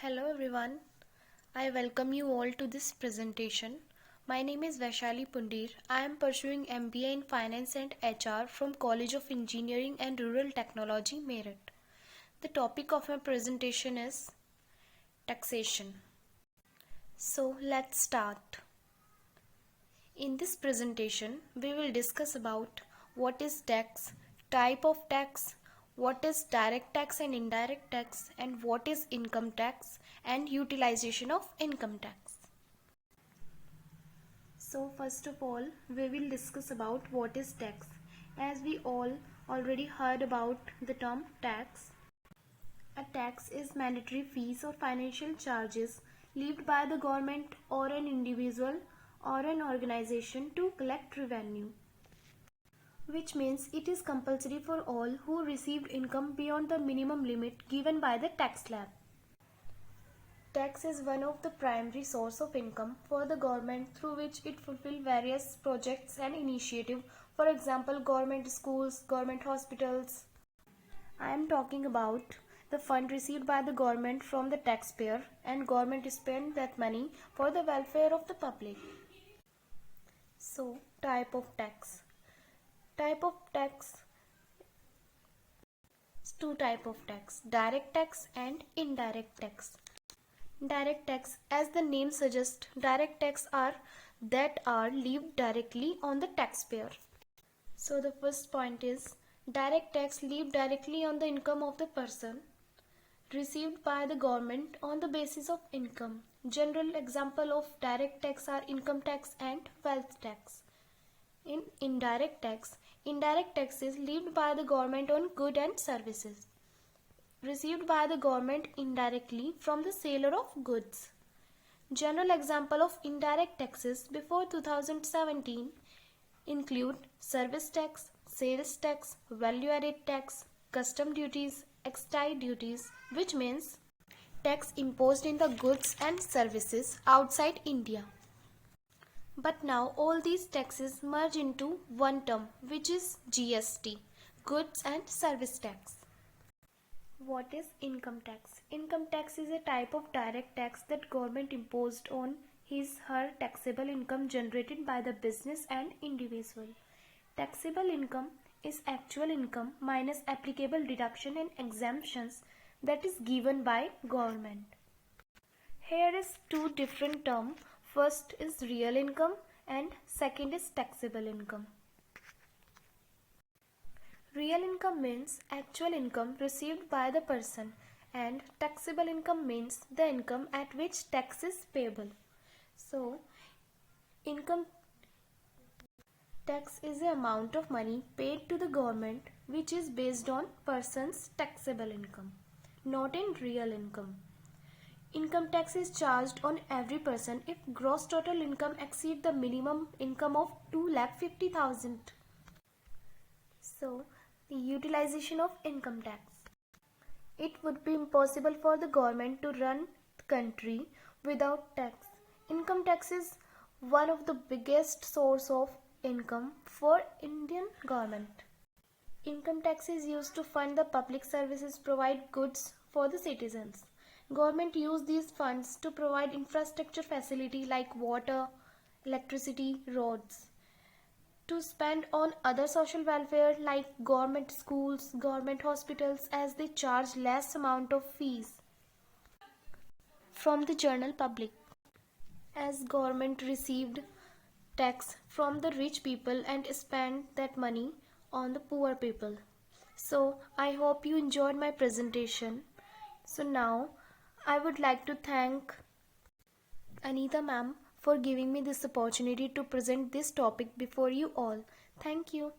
Hello everyone, I welcome you all to this presentation. My name is Vaishali Pundir. I am pursuing MBA in Finance and HR from College of Engineering and Rural Technology, Meerut. The topic of my presentation is taxation. So let's start. In this presentation, we will discuss about what is tax, type of tax, what is direct tax and indirect tax, and what is income tax and utilization of income tax. So first of all, we will discuss about what is tax. As we all already heard about the term tax, a tax is mandatory fees or financial charges levied by the government or an individual or an organization to collect revenue, which means it is compulsory for all who received income beyond the minimum limit given by the tax slab. Tax is one of the primary source of income for the government through which it fulfills various projects and initiatives. For example, government schools, government hospitals. I am talking about the fund received by the government from the taxpayer, and government spend that money for the welfare of the public. So, type of tax. Type of tax. Two type of tax: direct tax and indirect tax. Direct tax, as the name suggests, direct tax are that are levied directly on the taxpayer. So the first point is direct tax levied directly on the income of the person received by the government on the basis of income. General example of direct tax are income tax and wealth tax. In indirect tax is levied by the government on goods and services received by the government indirectly from the seller of goods. General example of indirect taxes before 2017 include service tax, sales tax, value added tax, custom duties, excise duties, which means tax imposed in the goods and services outside India. But now all these taxes merge into one term, which is GST, goods and service tax. What is income tax? Income tax is a type of direct tax that government imposed on his/her taxable income generated by the business and individual. Taxable income is actual income minus applicable deduction and exemptions that is given by government. Here is two different terms. First is real income and second is taxable income. Real income means actual income received by the person, and taxable income means the income at which tax is payable. So, income tax is the amount of money paid to the government which is based on person's taxable income, not in real income. Income tax is charged on every person if gross total income exceeds the minimum income of 2,50,000. So, the utilization of income tax. It would be impossible for the government to run the country without tax. Income tax is one of the biggest source of income for Indian government. Income tax is used to fund the public services, provide goods for the citizens. Government use these funds to provide infrastructure facility like water, electricity, roads, to spend on other social welfare like government schools, government hospitals, as they charge less amount of fees from the general public, as government received tax from the rich people and spent that money on the poor people. So I hope you enjoyed my presentation. So now I would like to thank Anita ma'am for giving me this opportunity to present this topic before you all. Thank you.